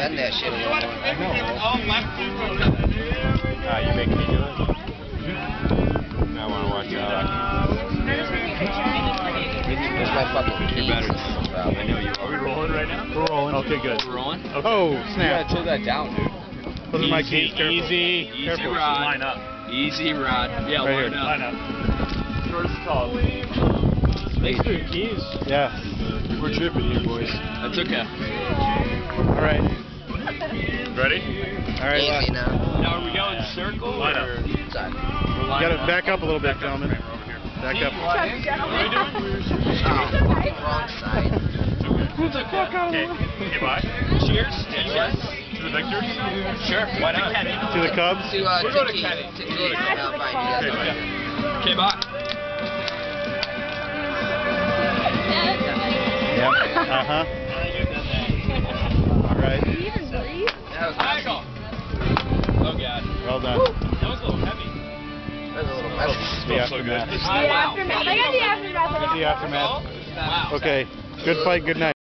bend that shit a little more. I know. You making me do it? I want to watch out. There's my fucking keys. Better. I know you are. Are we rolling right now? We're rolling. Okay, good. We're rolling? Okay. Oh, snap. You gotta tilt that down, dude. Those are my keys. Careful. Easy. Careful. Rod. Line up. Easy, Rod. Yeah, Right line up. Short as tall. Thanks for your keys. Yeah. We're tripping here, boys. That's okay. All right. Ready? All right. Easy now. Now, are we going circle Line up. or? Sorry. You gotta back up a little bit, gentlemen. Back up. What are we doing? Oh, fucking wrong side. Okay. Okay, bye. Cheers. What? To the victors? Sure. Why not? To the Cubs. To Keith. To Keith. I'll find you guys over here. Okay, bye. Yep. Uh-huh. All right. That was nice. Oh, God. Well done. That was a little heavy. That was a little messy. The aftermath. Wow. I got the aftermath. The aftermath. Wow. Okay. Good fight. Good night.